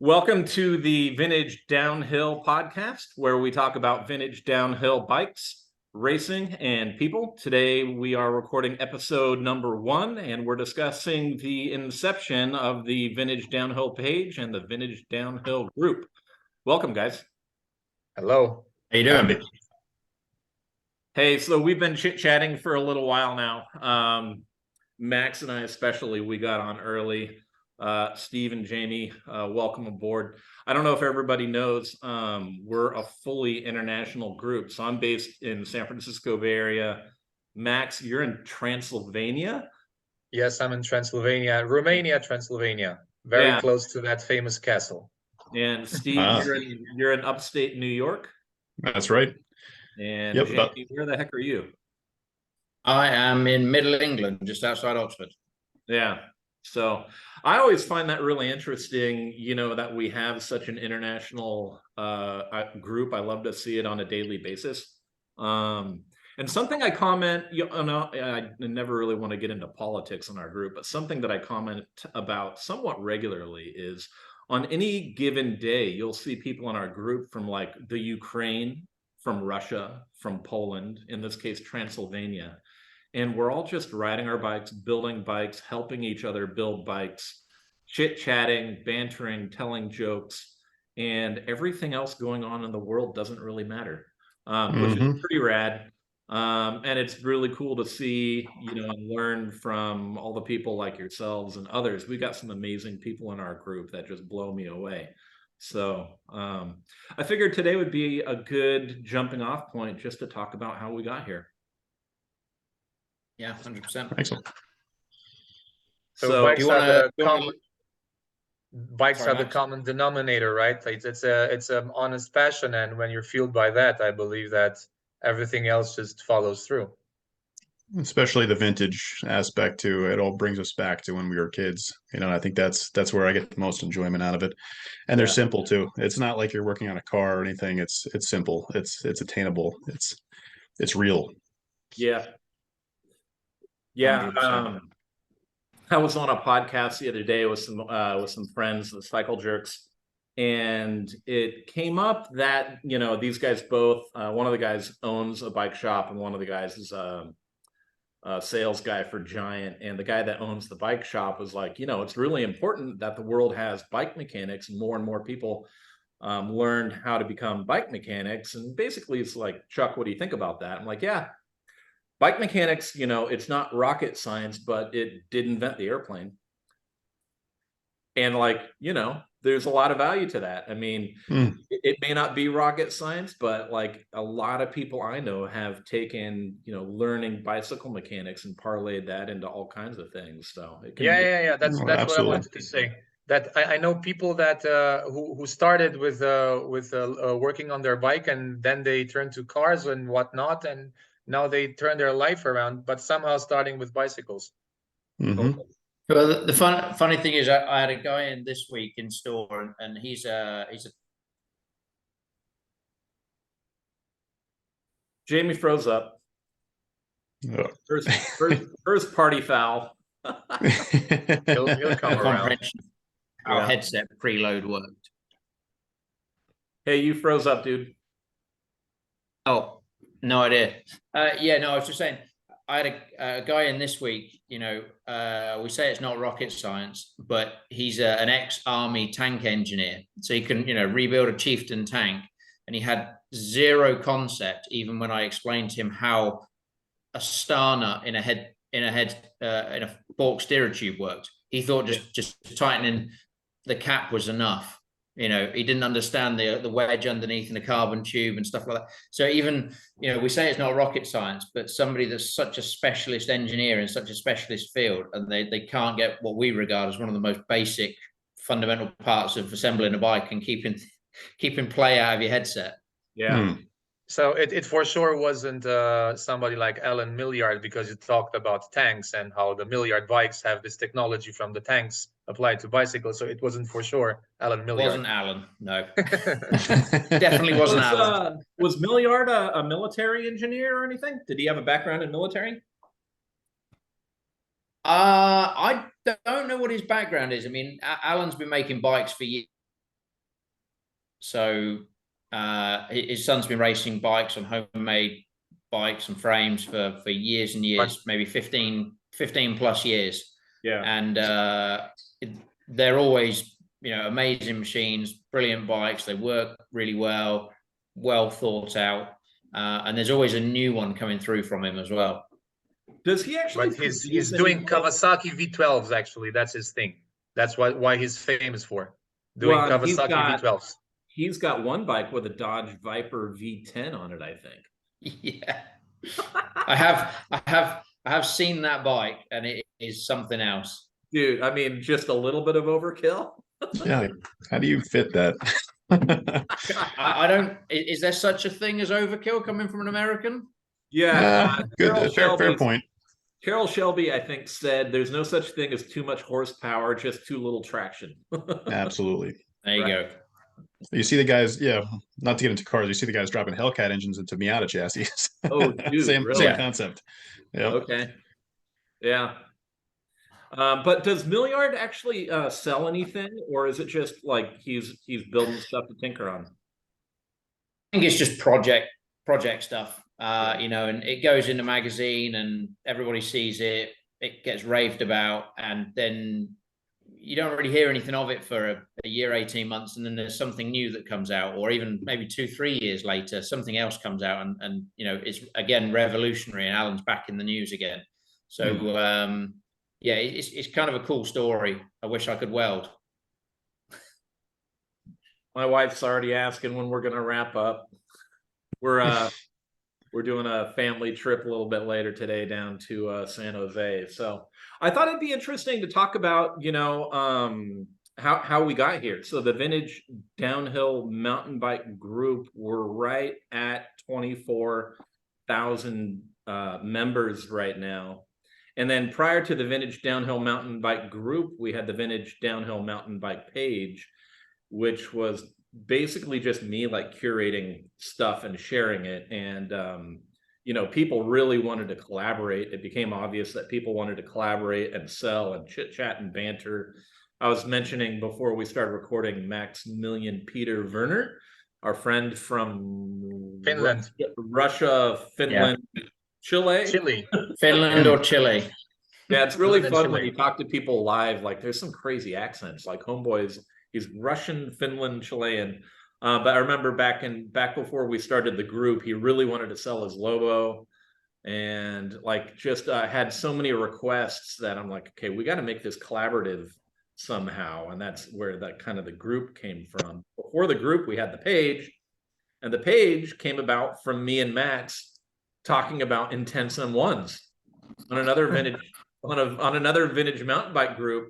Welcome to the Vintage Downhill Podcast, where we talk about vintage downhill bikes, racing, and people. Today we are recording episode number 1, and we're discussing the inception of the Vintage Downhill page and the Vintage Downhill group. Welcome, guys. Hello. How you doing? Hey, so we've been chit-chatting for a little while now. Max and I especially, we got on early. Steve and Jamie, welcome aboard. I don't know if everybody knows, we're a fully international group. So I'm based in San Francisco Bay Area. Max, you're in Transylvania? Yes, I'm in Transylvania, Romania, Transylvania. Very close to that famous castle. And Steve, you're in upstate New York? That's right. And Jamie, where the heck are you? I am in Middle England, just outside Oxford. Yeah. So I always find that really interesting, that we have such an international group. I love to see it on a daily basis. And something I comment, I never really want to get into politics in our group, but something that I comment about somewhat regularly is on any given day, you'll see people in our group from like the Ukraine, from Russia, from Poland, in this case, Transylvania. And we're all just riding our bikes, building bikes, helping each other build bikes, chit-chatting, bantering, telling jokes, and everything else going on in the world doesn't really matter, which is pretty rad. And it's really cool to see, and learn from all the people like yourselves and others. We got some amazing people in our group that just blow me away. So I figured today would be a good jumping off point just to talk about how we got here. Yeah, 100%. Excellent. So bikes are the common denominator, right? It's an honest passion, and when you're fueled by that, I believe that everything else just follows through. Especially the vintage aspect too. It all brings us back to when we were kids. I think that's where I get the most enjoyment out of it. And they're simple too. It's not like you're working on a car or anything. It's simple. It's attainable. It's real. Yeah. Yeah, I was on a podcast the other day with some friends, the Cycle Jerks, and it came up that these guys both. One of the guys owns a bike shop, and one of the guys is a sales guy for Giant. And the guy that owns the bike shop was like, it's really important that the world has bike mechanics, and more people learned how to become bike mechanics. And basically, it's like, Chuck, what do you think about that? I'm like, yeah. Bike mechanics, it's not rocket science, but it did invent the airplane. And there's a lot of value to that. I mean, it may not be rocket science, but like a lot of people I know have taken, learning bicycle mechanics and parlayed that into all kinds of things. So it can That's what I wanted to say. That I know people that who started with working on their bike, and then they turned to cars and whatnot, and now they turn their life around, but somehow starting with bicycles. Mm-hmm. Well, the funny thing is, I had a guy in this week in store, and he's a Jamie froze up. Oh. First party foul. He'll come around. Our headset preload worked. Hey, you froze up, dude. Oh. No idea. I was just saying, I had a guy in this week, we say it's not rocket science, but he's an ex-army tank engineer. So he can, rebuild a Chieftain tank. And he had zero concept, even when I explained to him how a star nut in a fork steerer tube worked. He thought just tightening the cap was enough. He didn't understand the wedge underneath in the carbon tube and stuff like that. So even, we say it's not rocket science, but somebody that's such a specialist engineer in such a specialist field, and they can't get what we regard as one of the most basic fundamental parts of assembling a bike and keeping play out of your headset. Yeah. So it for sure wasn't somebody like Alan Millyard, because you talked about tanks and how the Millyard bikes have this technology from the tanks applied to bicycles. So it wasn't for sure Alan Millyard. Wasn't Alan, no. Definitely wasn't Alan. Was Millyard a military engineer or anything? Did he have a background in military? I don't know what his background is. I mean, Alan's been making bikes for years. So his son's been racing bikes on homemade bikes and frames for years and years, maybe 15 plus years. Yeah. And they're always, amazing machines, brilliant bikes. They work really well thought out. And there's always a new one coming through from him as well. Does he actually? But he's doing Kawasaki V12s, actually. That's his thing. That's why he's famous for. Doing Kawasaki V12s. He's got one bike with a Dodge Viper V10 on it, I think. Yeah. I have seen that bike, and it is something else. Dude, I mean, just a little bit of overkill. Yeah. How do you fit that? I don't. Is there such a thing as overkill coming from an American? Yeah. Good. Fair point. Carroll Shelby, I think, said there's no such thing as too much horsepower, just too little traction. Absolutely. There you go. You see the guys, not to get into cars, you see the guys dropping Hellcat engines into Miata chassis. Oh, dude, same concept. Yep. Okay. Yeah. But does Millyard actually sell anything, or is it just like he's building stuff to tinker on? I think it's just project stuff, and it goes in the magazine and everybody sees it. It gets raved about, and then you don't really hear anything of it for a year, 18 months, and then there's something new that comes out, or even maybe 2-3 years later, something else comes out, and it's again revolutionary, and Alan's back in the news again. So it's kind of a cool story. I wish I could weld. My wife's already asking when we're going to wrap up. We're doing a family trip a little bit later today down to San Jose. So I thought it'd be interesting to talk about, how we got here. So the Vintage Downhill Mountain Bike Group, we're right at 24,000 members right now. And then prior to the Vintage Downhill Mountain Bike Group, we had the Vintage Downhill Mountain Bike page, which was basically just me like curating stuff and sharing it. And, people really wanted to collaborate. It became obvious that people wanted to collaborate and sell and chit chat and banter. I was mentioning before we started recording Maximilian Peter Werner, our friend from Finland, Russia, Finland, Chile, Finland or Chile. Yeah, it's really fun when you talk to people live. Like, there's some crazy accents. Like, homeboys, he's Russian, Finland, Chilean. But I remember back before we started the group, he really wanted to sell his Lobo, and like just had so many requests that I'm like, okay, we got to make this collaborative somehow, and that's where that kind of the group came from. Before the group, we had the page, and the page came about from me and Max talking about Intense M1s on another vintage on another vintage mountain bike group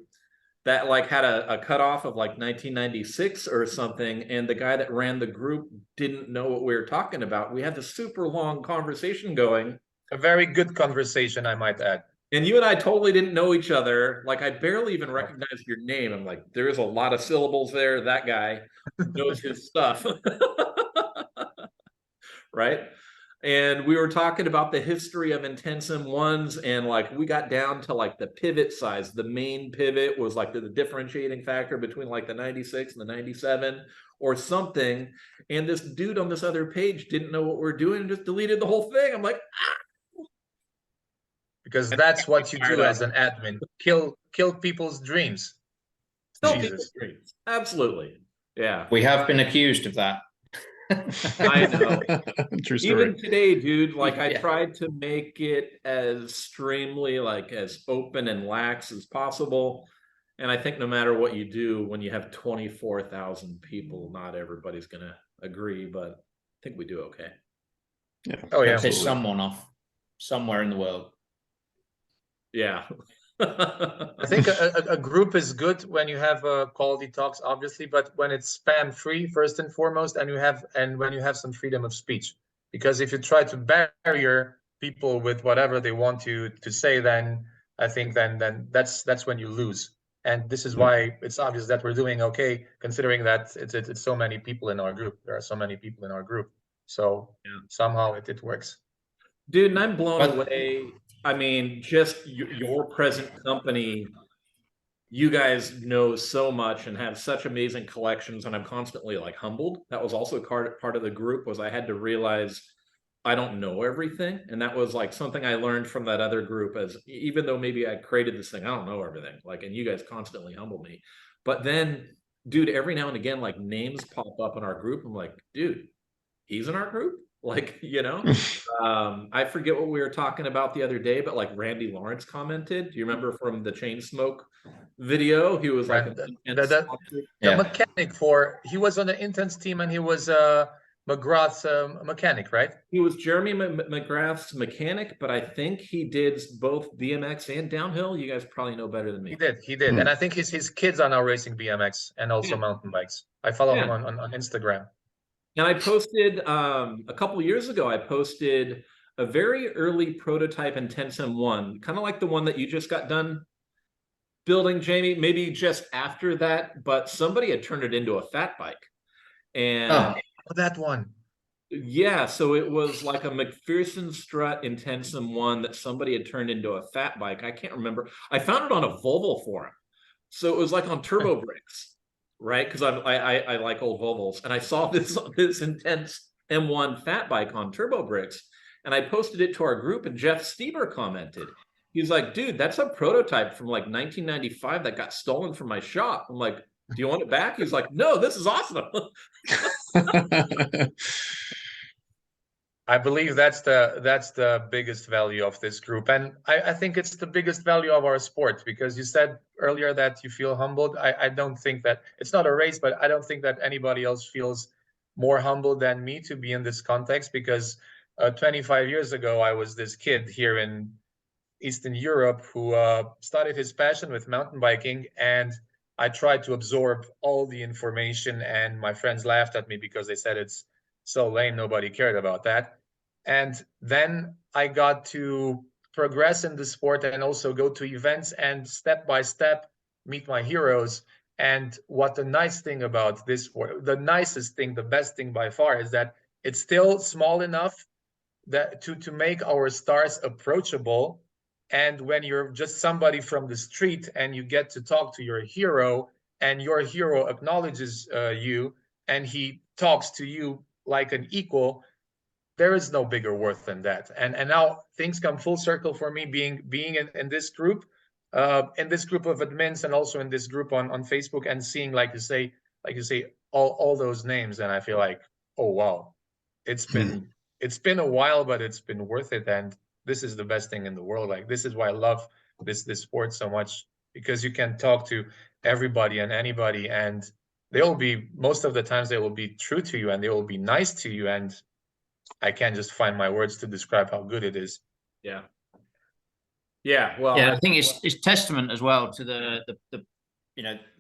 that like had a cutoff of like 1996 or something, and the guy that ran the group didn't know what we were talking about. We had this super long conversation going. A very good conversation, I might add. And you and I totally didn't know each other. Like, I barely even recognized your name. I'm like, there's a lot of syllables there. That guy knows his stuff. Right? And we were talking about the history of Intense M1s, and like we got down to like the pivot size. The main pivot was like the differentiating factor between like the 96 and the 97 or something. And this dude on this other page didn't know what we're doing and just deleted the whole thing. I'm like, because that's what you do as an admin. Kill people's dreams. Kill people's dreams. Absolutely. Yeah. We have been accused of that. I know. True story. Even today, dude, like I tried to make it as extremely like as open and lax as possible. And I think no matter what you do, when you have 24,000 people, not everybody's going to agree, but I think we do okay. Yeah. Oh, yeah. Piss someone off somewhere in the world. Yeah. I think a group is good when you have quality talks, obviously, but when it's spam free first and foremost, and when you have some freedom of speech. Because if you try to barrier people with whatever they want to say, then I think then that's when you lose. And this is why it's obvious that we're doing okay, considering that it's so many people in our group. There are so many people in our group, so somehow it works. Dude, and I'm blown away. I mean, just your present company, you guys know so much and have such amazing collections, and I'm constantly like humbled. That was also part of the group, was I had to realize I don't know everything. And that was like something I learned from that other group, as even though maybe I created this thing, I don't know everything. Like, and you guys constantly humble me. But then, dude, every now and again, like names pop up in our group. I'm like, dude, he's in our group? Like, I forget what we were talking about the other day, but like Randy Lawrence commented. Do you remember from the Chainsmoke video? He was like the mechanic he was on the Intense team, and he was McGrath's mechanic, right? He was Jeremy McGrath's mechanic, but I think he did both BMX and downhill. You guys probably know better than me. He did. And I think his kids are now racing BMX and also mountain bikes. I follow him on Instagram. And I posted a couple of years ago, I posted a very early prototype Intense M1, kind of like the one that you just got done building, Jamie, maybe just after that, but somebody had turned it into a fat bike. And that one. Yeah, so it was like a McPherson Strut Intense M1 that somebody had turned into a fat bike. I can't remember. I found it on a Volvo forum. So it was like on turbo brakes. Right, because I like old Volvos, and I saw this Intense M1 fat bike on turbo bricks, and I posted it to our group, and Jeff Stieber commented. He's like, dude, that's a prototype from like 1995 that got stolen from my shop. I'm like, do you want it back? He's like, no, this is awesome. I believe that's the biggest value of this group, and I think it's the biggest value of our sport, because you said earlier that you feel humbled. I don't think that it's not a race, but I don't think that anybody else feels more humbled than me to be in this context, because 25 years ago I was this kid here in Eastern Europe who started his passion with mountain biking, and I tried to absorb all the information, and my friends laughed at me because they said it's so lame, nobody cared about that. And then I got to progress in the sport and also go to events and step by step meet my heroes. And what the nice thing about this sport, the nicest thing, the best thing by far, is that it's still small enough that to make our stars approachable. And when you're just somebody from the street and you get to talk to your hero, and your hero acknowledges you, and he talks to you like an equal, there is no bigger worth than that. And now things come full circle for me, being in this group of admins, and also in this group on Facebook, and seeing, like you say, all those names, and I feel like, oh wow, it's been a while, but it's been worth it. And this is the best thing in the world. Like, this is why I love this sport so much, because you can talk to everybody and anybody, and most of the times they will be true to you, and they will be nice to you, and I can't just find my words to describe how good it is. Well, I think it's testament as well to the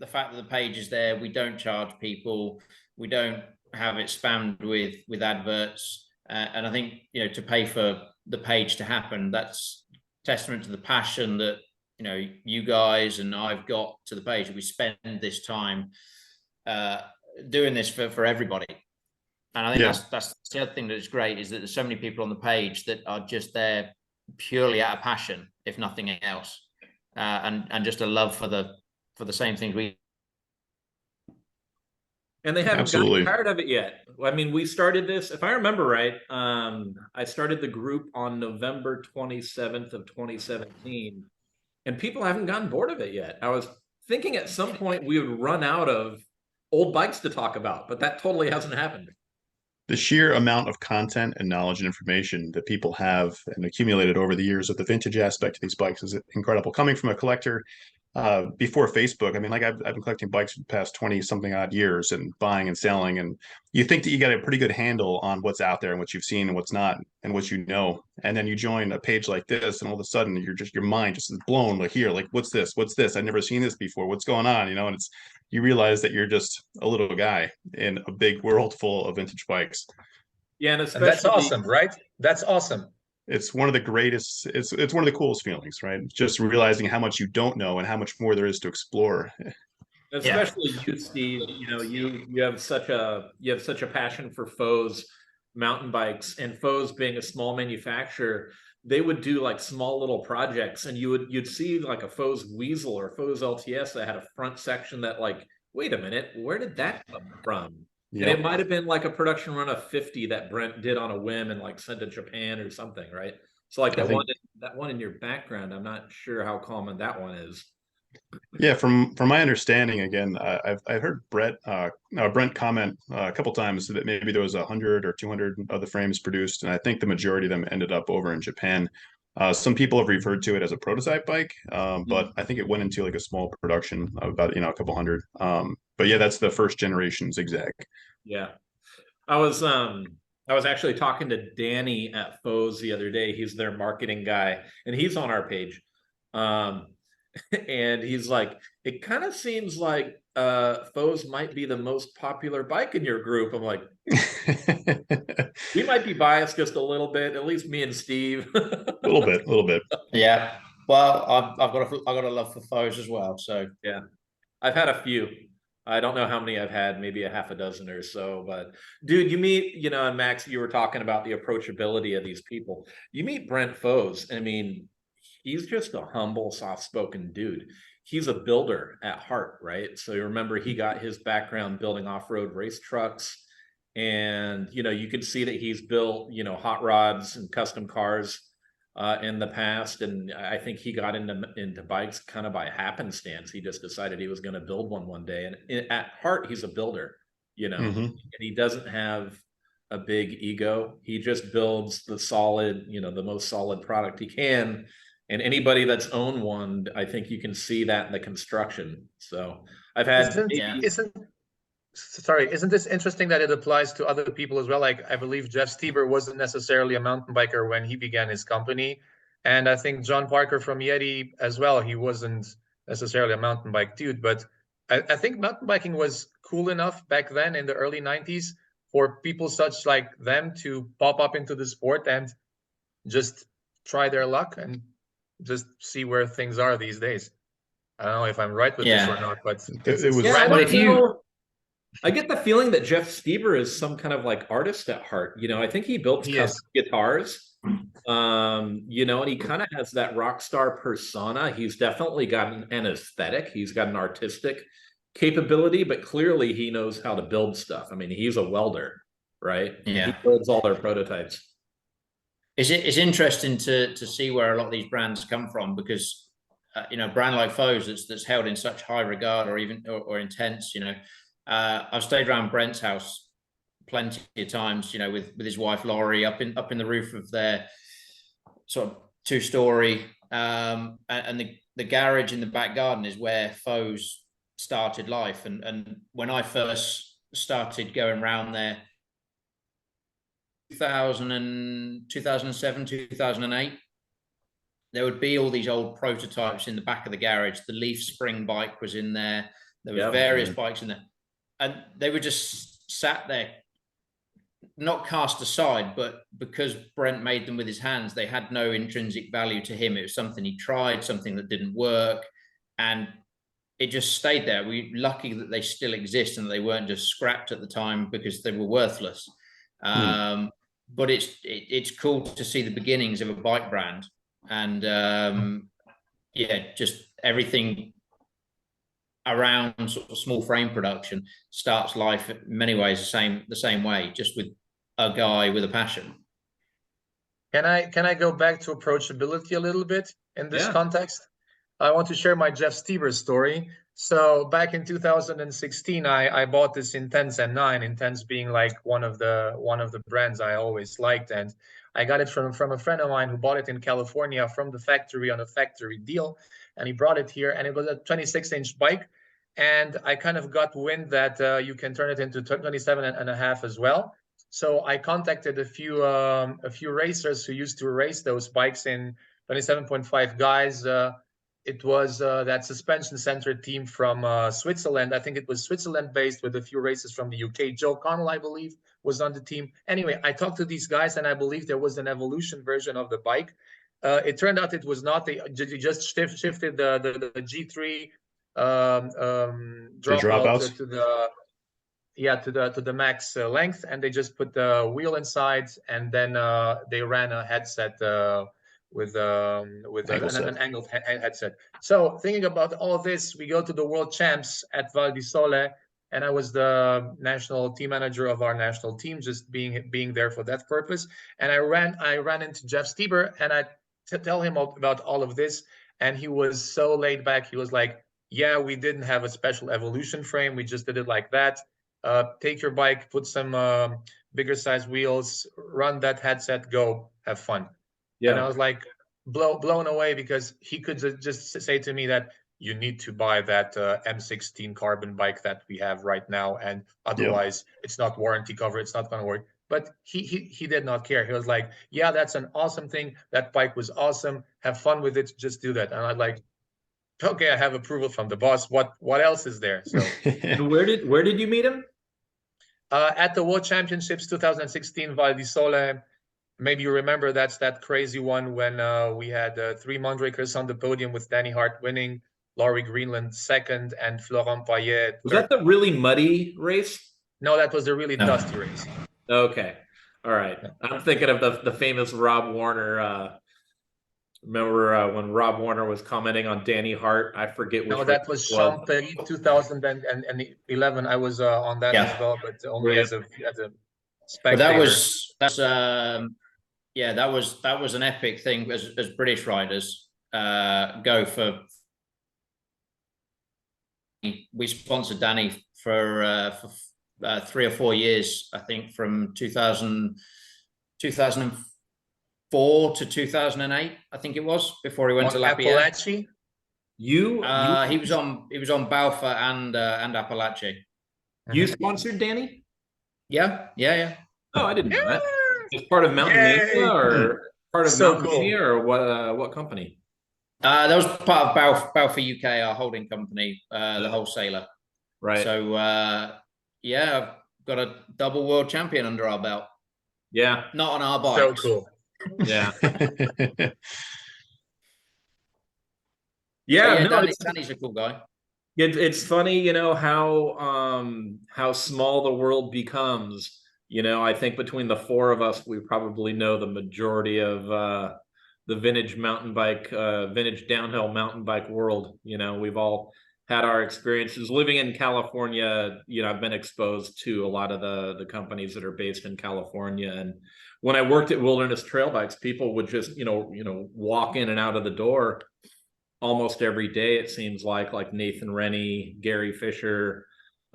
fact that the page is there. We don't charge people, we don't have it spammed with adverts, and I think to pay for the page to happen, that's testament to the passion that you guys and I've got to the page. We spend this time doing this for everybody, and I think that's the other thing that is great, is that there's so many people on the page that are just there purely out of passion, if nothing else, and just a love for the same things we. And they haven't gotten tired of it yet. I mean, we started this, if I remember right, I started the group on November 27th of 2017, and people haven't gotten bored of it yet. I was thinking at some point we would run out of old bikes to talk about, but that totally hasn't happened. The sheer amount of content and knowledge and information that people have and accumulated over the years of the vintage aspect of these bikes is incredible. Coming from a collector before Facebook, I mean, like I've been collecting bikes for the past 20 something odd years, and buying and selling, and you think that you got a pretty good handle on what's out there and what you've seen and what's not and what and then you join a page like this, and all of a sudden your mind just is blown, like, here, like, what's this, I've never seen this before, what's going on, and you realize that you're just a little guy in a big world full of vintage bikes. And especially, and that's awesome, right? That's awesome. It's one of the greatest, it's one of the coolest feelings, right? Just realizing how much you don't know and how much more there is to explore. Especially you, Steve, you have such a passion for Foes mountain bikes, and Foes being a small manufacturer. they would do like small little projects, and you'd see like a Foes Weasel or Foes LTS that had a front section that like, wait a minute, where did that come from? And it might have been like a production run of 50 that Brent did on a whim and like sent to Japan or something, right? So like that one in your background, I'm not sure how common that one is. Yeah, from my understanding, again, I've heard Brent comment a couple times that maybe there was 100 or 200 of the frames produced, and I think the majority of them ended up over in Japan. Some people have referred to it as a prototype bike, but I think it went into like a small production of about a couple hundred. But yeah, that's the first generation Zigzag. Yeah, I was actually talking to Danny at Foes the other day. He's their marketing guy, and he's on our page. And he's like, it kind of seems like Foes might be the most popular bike in your group. I'm like, we might be biased just a little bit, at least me and Steve. A little bit. Yeah. Well, I've got a love for Foes as well. So yeah, I've had a few. I don't know how many I've had, maybe a half a dozen or so. But dude, you meet, and Max, you were talking about the approachability of these people. You meet Brent Foes. I mean, he's just a humble, soft-spoken dude. He's a builder at heart, right? So you remember he got his background building off-road race trucks. And, you can see that he's built, hot rods and custom cars in the past. And I think he got into bikes kind of by happenstance. He just decided he was going to build one day. And at heart, he's a builder, and he doesn't have a big ego. He just builds the solid, the most solid product he can. And anybody that's owned one, I think you can see that in the construction. So I've had. Isn't this interesting that it applies to other people as well? Like, I believe Jeff Stieber wasn't necessarily a mountain biker when he began his company. And I think John Parker from Yeti as well, he wasn't necessarily a mountain bike dude. But I think mountain biking was cool enough back then in the early 90s for people such like them to pop up into the sport and just try their luck and just see where things are these days. I don't know if I'm right with this or not, but it was. Yeah, I get the feeling that Jeff Stieber is some kind of like artist at heart. I think he builds custom guitars. And he kind of has that rock star persona. He's definitely got an aesthetic. He's got an artistic capability, but clearly he knows how to build stuff. I mean, he's a welder, right? Yeah. He builds all their prototypes. It's interesting to see where a lot of these brands come from, because a brand like Foes that's held in such high regard or even or intense. I've stayed around Brent's house plenty of times, with his wife Laurie up in the roof of their sort of 2-story, and the garage in the back garden is where Foes started life. And when I first started going around there, 2007, 2008, there would be all these old prototypes in the back of the garage. The Leaf Spring bike was in there. There was various bikes in there, and they were just sat there, not cast aside, but because Brent made them with his hands, they had no intrinsic value to him. It was something he tried, something that didn't work, and it just stayed there. We're lucky that they still exist and they weren't just scrapped at the time because they were worthless. But it's cool to see the beginnings of a bike brand, and just everything around sort of small frame production starts life in many ways the same way, just with a guy with a passion. Can I go back to approachability a little bit in this context? I want to share my Jeff Stieber story. So back in 2016, I bought this Intense M9, Intense being like one of the brands I always liked, and I got it from a friend of mine who bought it in California from the factory on a factory deal, and he brought it here, and it was a 26-inch bike, and I kind of got wind that you can turn it into 27 and a half as well. So I contacted a few racers who used to race those bikes in 27.5 guys. It was that suspension-centered team from Switzerland. I think it was Switzerland-based with a few races from the UK. Joe Connell, I believe, was on the team. Anyway, I talked to these guys, and I believe there was an evolution version of the bike. It turned out it was not. They just shifted the G3 dropout to the max length, and they just put the wheel inside, and then they ran a headset an angled headset. So thinking about all this, we go to the world champs at Val di Sole, and I was the national team manager of our national team, just being there for that purpose. And I ran into Jeff Stieber, and I tell him about all of this, and he was so laid back. He was like, "Yeah, we didn't have a special evolution frame. We just did it like that. Take your bike, put some bigger size wheels, run that headset, go have fun." Yeah. And I was like blown away, because he could just say to me that you need to buy that M16 carbon bike that we have right now, and otherwise it's not warranty cover, it's not going to work. But he did not care. He was like, "Yeah, that's an awesome thing. That bike was awesome. Have fun with it. Just do that." And I'm like, "Okay, I have approval from the boss. What else is there?" So And where did you meet him? at the World Championships 2016, Val di Sole. Maybe you remember, that's that crazy one when we had 3 Mondrakers on the podium, with Danny Hart winning, Laurie Greenland second, and Florent Payet. Was that the really muddy race? No, that was the really dusty race. Okay. All right. I'm thinking of the famous Rob Warner. Remember when Rob Warner was commenting on Danny Hart? I forget which. No, that was Champéry 2011. I was on that as well, but only as a spectator. But that was an epic thing as British riders go for. We sponsored Danny for 3 or 4 years, I think, from 2004 to 2008, I think it was, before he went to Lapierre. Appalachie? He was on Balfour and Appalachie. You sponsored Danny? Yeah. Oh, I didn't know that. It's part of Mountain Mania, or part of Mountain Mania, or what company? That was part of Balfour UK, our holding company, the wholesaler. Right. So I've got a double world champion under our belt. Yeah. Not on our bikes. So cool. Yeah. Danny's a cool guy. It's funny, how small the world becomes. I think between the 4 of us, we probably know the majority of the vintage downhill mountain bike world. We've all had our experiences living in California. I've been exposed to a lot of the companies that are based in California. And when I worked at Wilderness Trail Bikes, people would just, walk in and out of the door almost every day. It seems like Nathan Rennie, Gary Fisher,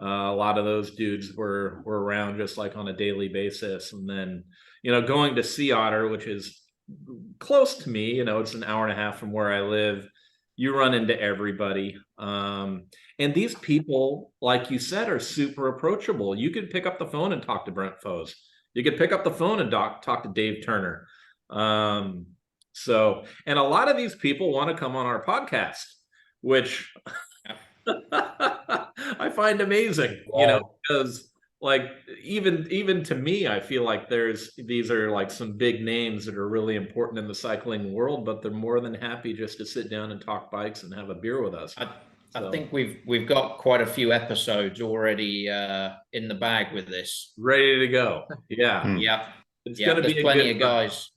a lot of those dudes were around just like on a daily basis. And then, going to Sea Otter, which is close to me, it's an hour and a half from where I live, you run into everybody. And these people, like you said, are super approachable. You could pick up the phone and talk to Brent Foes. You could pick up the phone and talk to Dave Turner. And a lot of these people want to come on our podcast, which I find amazing, because even to me, I feel like these are like some big names that are really important in the cycling world, but they're more than happy just to sit down and talk bikes and have a beer with us. I think we've got quite a few episodes already in the bag with this. Ready to go. Yeah. Yeah. It's going to be plenty of guys.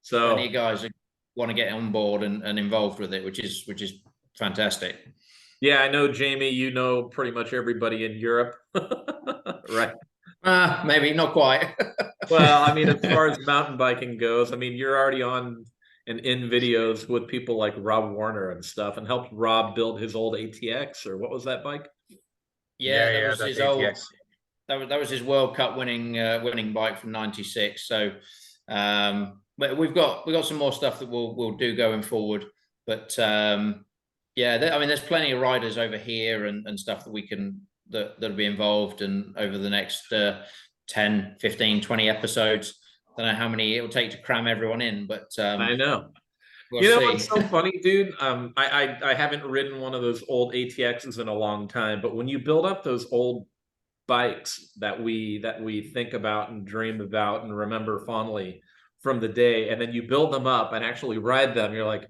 So plenty of guys who want to get on board and involved with it, which is fantastic. Yeah, I know, Jamie, pretty much everybody in Europe. Right. Maybe not quite. Well, I mean, as far as mountain biking goes, I mean, you're already on and in videos with people like Rob Warner and stuff, and helped Rob build his old ATX, or what was that bike? Yeah, that was his old. That was his World Cup winning bike from '96. So, but we've got some more stuff that we'll do going forward. But there's plenty of riders over here and stuff that we can that'll be involved, and over the next 10, 15, 20 episodes. I don't know how many it will take to cram everyone in, but I know. We'll see. What's so funny, dude? I haven't ridden one of those old ATXs in a long time, but when you build up those old bikes that we think about and dream about and remember fondly from the day, and then you build them up and actually ride them, you're like,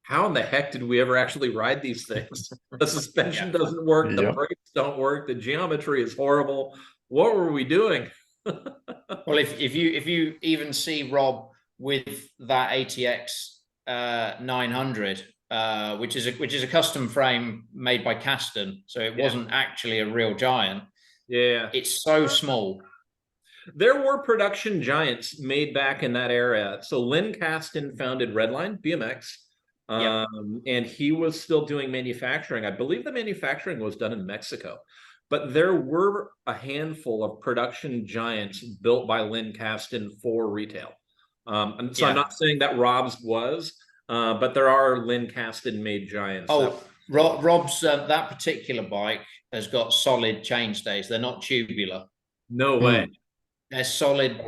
how in the heck did we ever actually ride these things? The suspension doesn't work, the brakes don't work, the geometry is horrible. What were we doing? Well, if you even see Rob with that ATX 900, which is a custom frame made by Caston, so it wasn't actually a real Giant. Yeah, it's so small. There were production giants made back in that era. So Lynn Caston founded Redline BMX, and he was still doing manufacturing. I believe the manufacturing was done in Mexico, but there were a handful of production giants built by Lynn Caston for retail. And so I'm not saying that Rob's was, but there are Lynn Caston made giants. Rob's that particular bike has got solid chainstays. They're not tubular. No way. They're solid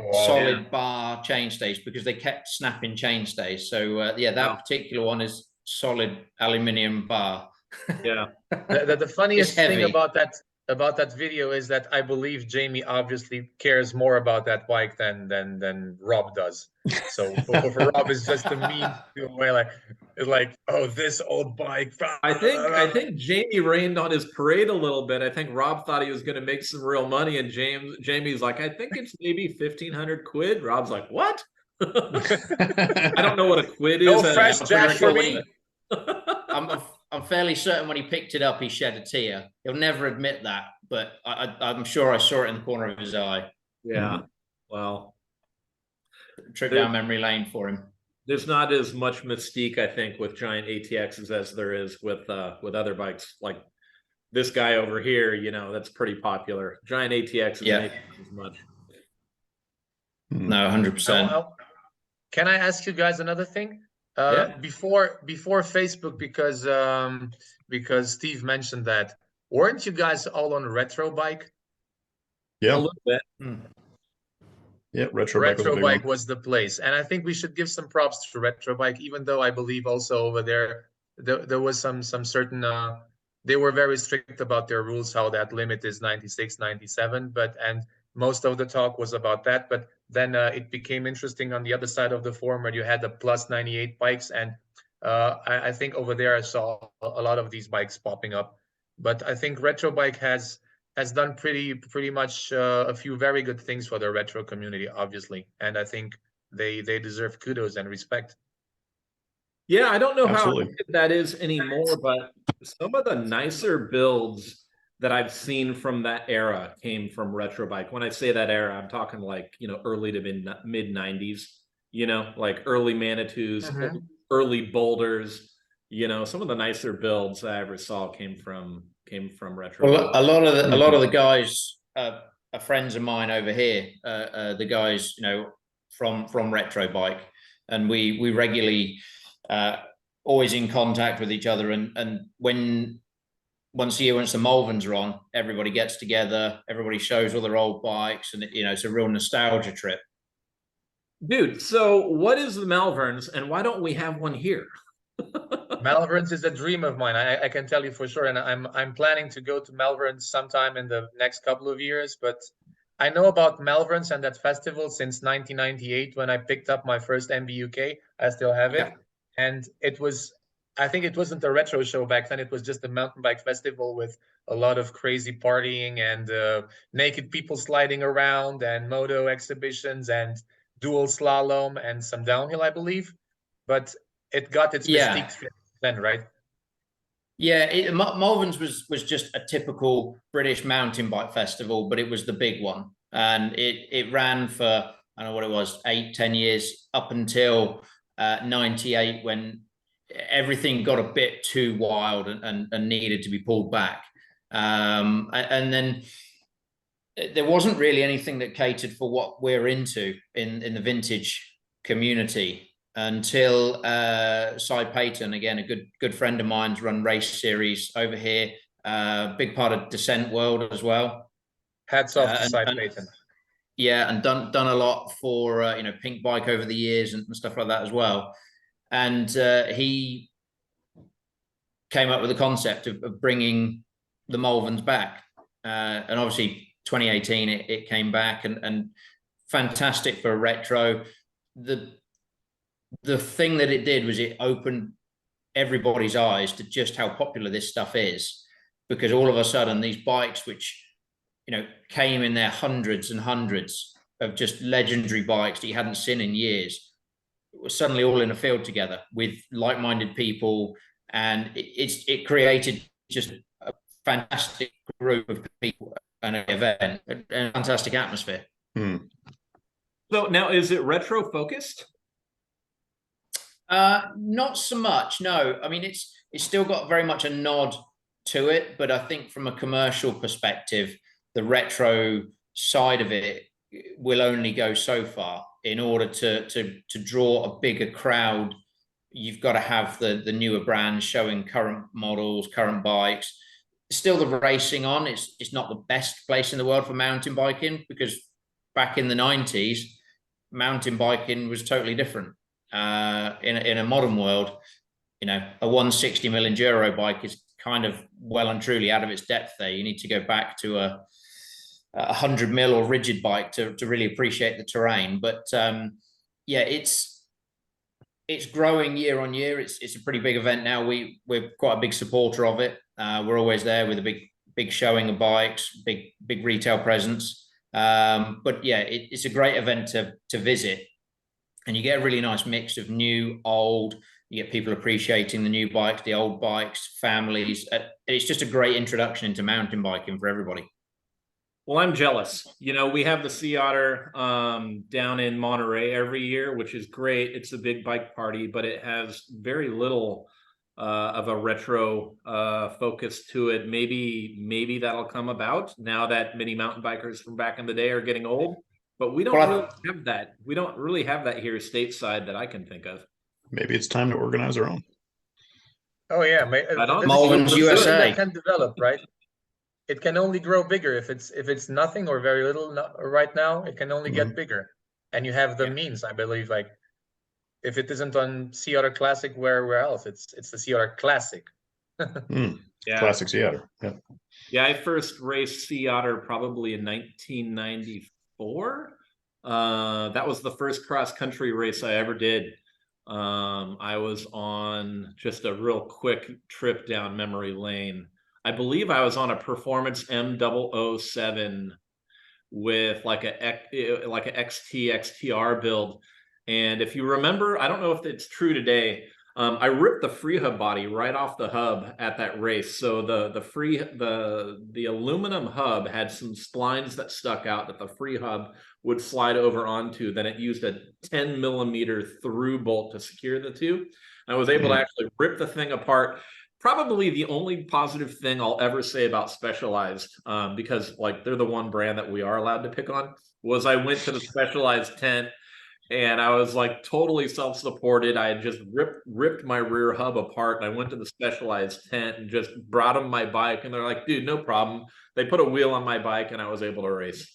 bar chainstays because they kept snapping chainstays. So that particular one is solid aluminium bar. Yeah. The funniest thing about that video is that I believe Jamie obviously cares more about that bike than Rob does. So for Rob, it's just a meme way, like, oh, this old bike. I think Jamie rained on his parade a little bit. I think Rob thought he was going to make some real money, and Jamie's like, I think it's maybe 1,500 quid. Rob's like, what? I don't know what a quid is. No fresh jack for me. I'm fairly certain when he picked it up, he shed a tear. He'll never admit that, but I'm sure I saw it in the corner of his eye. Yeah. Well, trip down memory lane for him. There's not as much mystique, I think, with giant ATXs as there is with other bikes. Like this guy over here, that's pretty popular. Giant ATX is not as much. No, 100%. Can I ask you guys another thing? Before Facebook, because Steve mentioned that, weren't you guys all on Retro Bike? Yeah, a little bit. Yeah, Retro Bike was the place, and I think we should give some props to Retro Bike, even though I believe also over there was some certain they were very strict about their rules, how that limit is 96, 97, and most of the talk was about that. But then it became interesting on the other side of the forum where you had the plus 98 bikes, and I think over there I saw a lot of these bikes popping up. But I think Retro Bike has done pretty much a few very good things for the retro community, obviously, and I think they deserve kudos and respect. Yeah, I don't know how that is anymore, but some of the nicer builds that I've seen from that era came from Retro Bike. When I say that era, I'm talking like, early to mid 90s, like early Manitous, early Boulders, some of the nicer builds I ever saw came from Retro Bike. A lot of the guys are friends of mine over here, the guys, from Retro Bike, and we regularly always in contact with each other, and once a year, once the Malverns are on, everybody gets together, everybody shows all their old bikes, and it's a real nostalgia trip. Dude, so what is the Malverns, and why don't we have one here? Malverns is a dream of mine. I can tell you for sure, and I'm planning to go to Malverns sometime in the next couple of years. But I know about Malverns and that festival since 1998 when I picked up my first MBUK. I still have it, and I think it wasn't a retro show back then. It was just a mountain bike festival with a lot of crazy partying and naked people sliding around and moto exhibitions and dual slalom and some downhill, I believe. But it got its mystique then, right? Yeah, Malverns was just a typical British mountain bike festival, but it was the big one. And it ran for, I don't know what it was, 8-10 years, up until 98, when everything got a bit too wild and needed to be pulled back. And then there wasn't really anything that catered for what we're into in the vintage community until Cy Payton, again, a good friend of mine's, run race series over here, big part of Descent World as well. Hats off to Cy Payton. Yeah, and done a lot for Pink Bike over the years and stuff like that as well. And he came up with the concept of bringing the Malverns back. And obviously 2018, it came back and fantastic for retro. The thing that it did was it opened everybody's eyes to just how popular this stuff is, because all of a sudden these bikes, which, came in their hundreds and hundreds of just legendary bikes that you hadn't seen in years, were suddenly all in a field together with like-minded people, and it created just a fantastic group of people and an event, a fantastic atmosphere. So now, is it retro focused? Not so much, no. I mean, it's still got very much a nod to it, but I think from a commercial perspective, the retro side of it will only go so far. In order to draw a bigger crowd, you've got to have the newer brands showing current models, current bikes. Still the racing on. It's not the best place in the world for mountain biking, because back in the 90s, mountain biking was totally different. In a modern world, you know, a 160 mil enduro bike is kind of well and truly out of its depth there. You need to go back to a 100 mil or rigid bike to really appreciate the terrain. But yeah, it's growing year on year. It's a pretty big event now. We're quite a big supporter of it. We're always there with a big showing of bikes, big retail presence. But yeah, it's a great event to visit, and you get a really nice mix of new, old. You get people appreciating the new bikes, the old bikes, families. It's just a great introduction into mountain biking for everybody. Well, I'm jealous. You know, we have the Sea Otter down in Monterey every year, which is great. It's a big bike party, but it has very little of a retro focus to it. Maybe that'll come about now that many mountain bikers from back in the day are getting old. But we don't really have that. We don't really have that here stateside that I can think of. Maybe it's time to organize our own. Oh yeah, Malverns USA that can develop, right? It can only grow bigger if it's nothing or very little right now. It can only get bigger, and you have the means, I believe. Like, if it isn't on Sea Otter Classic, where else? It's the Sea Otter Classic. Yeah. Classic Sea Otter. Yeah, I first raced Sea Otter probably in 1994. That was the first cross country race I ever did. I was on just a real quick trip down memory lane. I believe I was on a Performance M007 with like a XTR build. And if you remember, I don't know if it's true today, I ripped the free hub body right off the hub at that race. So the aluminum hub had some splines that stuck out that the free hub would slide over onto. Then it used a 10 millimeter through bolt to secure the two. I was able to actually rip the thing apart. Probably the only positive thing I'll ever say about Specialized, because like they're the one brand that we are allowed to pick on, was I went to the Specialized tent and I was like totally self-supported. I had just ripped my rear hub apart, and I went to the Specialized tent and just brought them my bike, and they're like, dude, no problem. They put a wheel on my bike and I was able to race.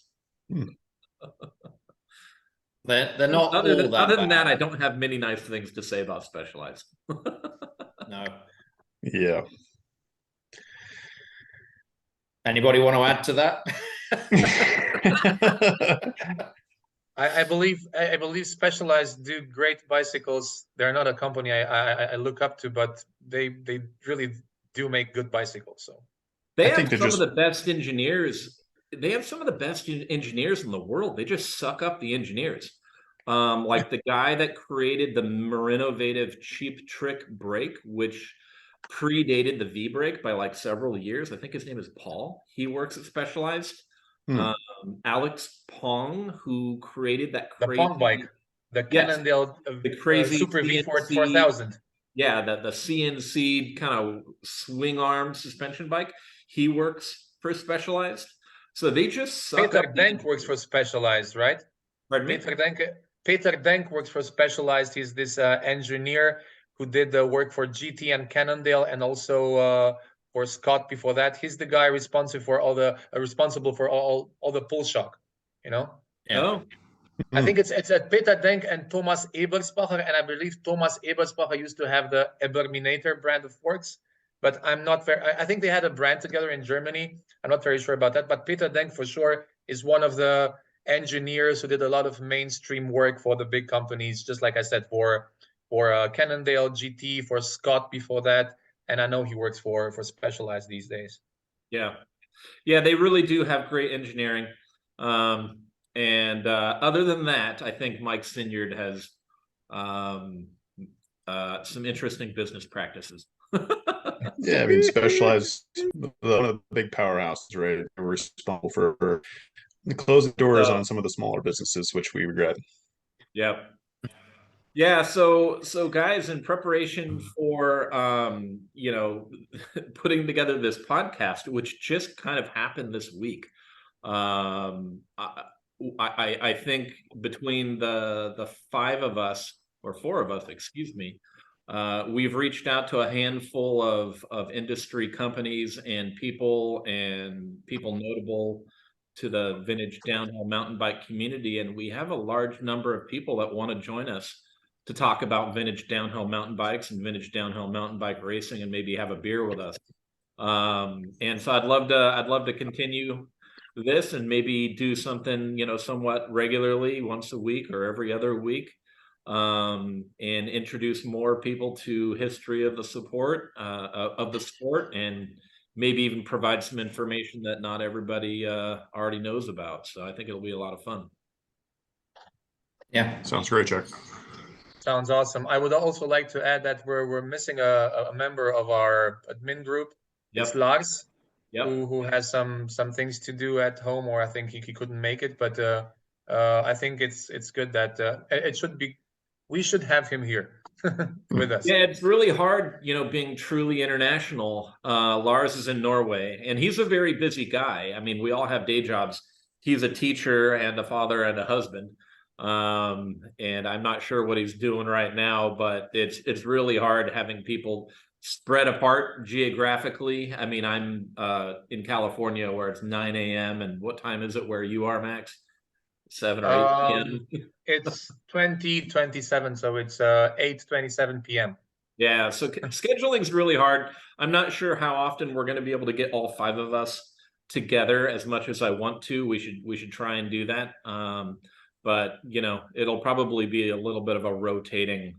They're not other than bad. that, I don't have many nice things to say about Specialized. No. Yeah. Anybody want to add to that? I believe Specialized do great bicycles. They're not a company I look up to, but they really do make good bicycles. So they have some of the best engineers. They have some of the best engineers in the world. They just suck up the engineers. Like the guy that created the Marinovative Cheap Trick brake, which predated the V brake by like several years. I think his name is Paul. He works at Specialized. Alex Pong, who created that crazy, the Pong bike, the Cannondale, the crazy Super V 4000. Yeah, the CNC kind of swing arm suspension bike. He works for Specialized. So they just suck. Peter Denk works for Specialized, right? Pardon me? Peter Denk works for Specialized. He's this engineer who did the work for GT and Cannondale, and also for Scott before that. He's the guy responsible for all the pull shock, you know? Yeah. Oh. I think it's Peter Denk and Thomas Eberspacher, and I believe Thomas Eberspacher used to have the Eberminator brand of forks, but I'm not very. I think they had a brand together in Germany. I'm not very sure about that, but Peter Denk for sure is one of the engineers who did a lot of mainstream work for the big companies, just like I said, for Cannondale, GT, for Scott before that. And I know he works for Specialized these days. Yeah, they really do have great engineering. And other than that, I think Mike Sinyard has some interesting business practices. Yeah, I mean, specialized, one of the big powerhouses, right? We're responsible for closing doors on some of the smaller businesses, which we regret. Yep. Yeah, so guys, in preparation for putting together this podcast, which just kind of happened this week, I think between the five of us, or four of us, excuse me, we've reached out to a handful of industry companies and people notable to the vintage downhill mountain bike community, and we have a large number of people that want to join us to talk about vintage downhill mountain bikes and vintage downhill mountain bike racing, and maybe have a beer with us. And so I'd love to continue this and maybe do something, somewhat regularly, once a week or every other week, and introduce more people to history of the sport, and maybe even provide some information that not everybody already knows about. So I think it'll be a lot of fun. Yeah, sounds great, Chuck. Sounds awesome. I would also like to add that we're missing a member of our admin group. Yep. It's Lars, Yep. who has some things to do at home, or I think he couldn't make it. But I think it's good that we should have him here with us. Yeah, it's really hard, being truly international. Lars is in Norway, and he's a very busy guy. I mean, we all have day jobs. He's a teacher and a father and a husband. And I'm not sure what he's doing right now, but it's really hard having people spread apart geographically. I mean, I'm in California where it's 9 a.m. And what time is it where you are, Max? 7 or 8 p.m. It's 20:27, so it's 8:27 p.m. Yeah, so scheduling is really hard. I'm not sure how often we're going to be able to get all five of us together. As much as I want to, we should try and do that. But it'll probably be a little bit of a rotating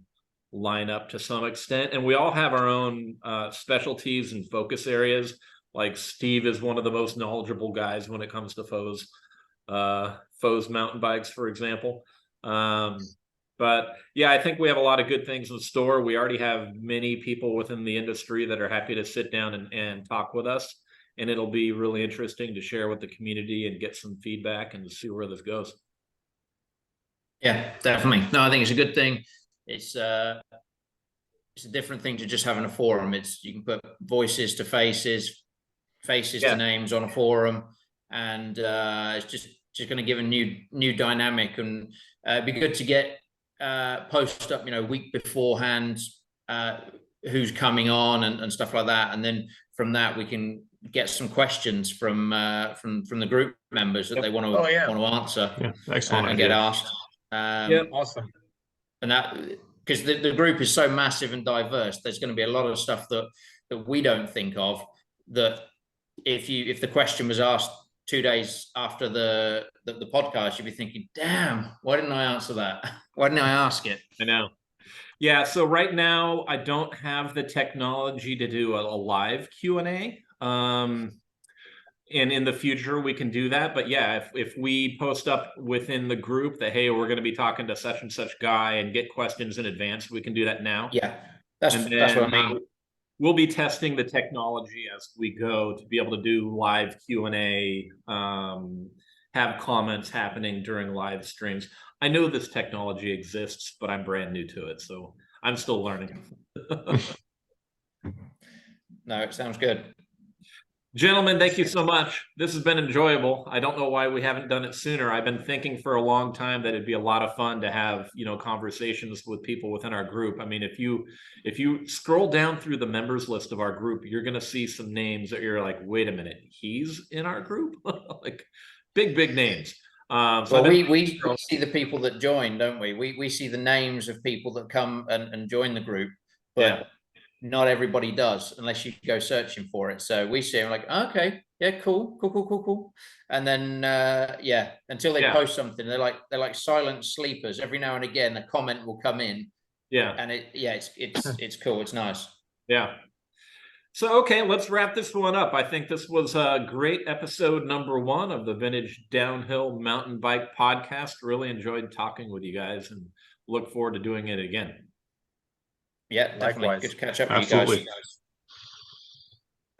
lineup to some extent, and we all have our own specialties and focus areas. Like Steve is one of the most knowledgeable guys when it comes to Foes mountain bikes, for example. But yeah, I think we have a lot of good things in store. We already have many people within the industry that are happy to sit down and talk with us, and it'll be really interesting to share with the community and get some feedback and see where this goes. Yeah, definitely. No, I think it's a good thing. It's a different thing to just having a forum. You can put voices to faces to names on a forum, and it's just going to give a new dynamic. And it'd be good to get post up, week beforehand, who's coming on and stuff like that, and then from that we can get some questions from the group members that they want to answer. Yeah, excellent. And get asked. Awesome. And that, because the group is so massive and diverse, there's going to be a lot of stuff that we don't think of, that if the question was asked 2 days after the podcast, you'd be thinking, damn, why didn't I answer that? Why didn't I ask it? I know. Yeah, so right now I don't have the technology to do a live Q&A. And in the future we can do that. But yeah, if we post up within the group that, hey, we're going to be talking to such and such guy, and get questions in advance, we can do that now. Yeah, that's what I mean. We'll be testing the technology as we go to be able to do live Q&A, have comments happening during live streams. I know this technology exists, but I'm brand new to it, so I'm still learning. No, it sounds good. Gentlemen, thank you so much. This has been enjoyable. I don't know why we haven't done it sooner. I've been thinking for a long time that it'd be a lot of fun to have, conversations with people within our group. I mean, if you scroll down through the members list of our group, you're going to see some names that you're like, wait a minute, he's in our group? Like big names. So we see the people that join, don't we? We see the names of people that come and join the group, but not everybody does unless you go searching for it. So we see them like, okay, yeah, cool. And then until they post something, they're like silent sleepers. Every now and again a comment will come in. Yeah. And it's cool. It's nice. Yeah. So, okay, let's wrap this one up. I think this was a great episode number 1 of the Vintage Downhill Mountain Bike Podcast. Really enjoyed talking with you guys and look forward to doing it again. Yeah, definitely. Likewise. Good to catch up with you Absolutely. guys.